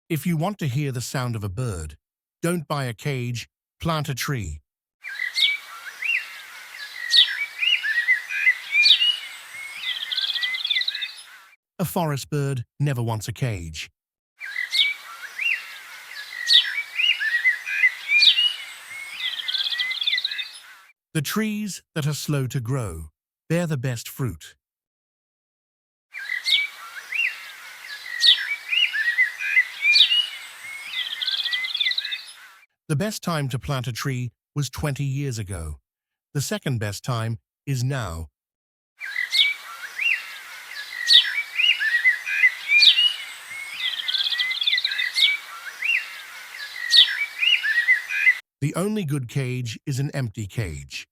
If you want to hear the sound of a bird, don't buy a cage, plant a tree. A forest bird never wants a cage. The trees that are slow to grow bear the best fruit. The best time to plant a tree was 20 years ago. The second best time is now. The only good cage is an empty cage.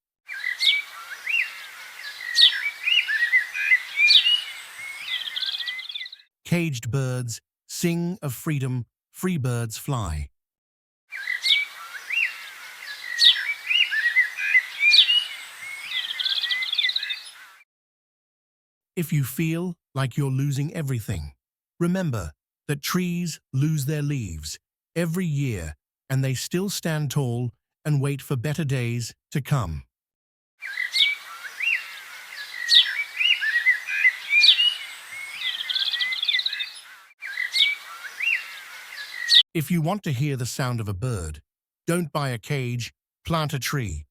Caged birds sing of freedom, free birds fly. If you feel like you're losing everything, remember that trees lose their leaves every year and they still stand tall and wait for better days to come. If you want to hear the sound of a bird, don't buy a cage, plant a tree.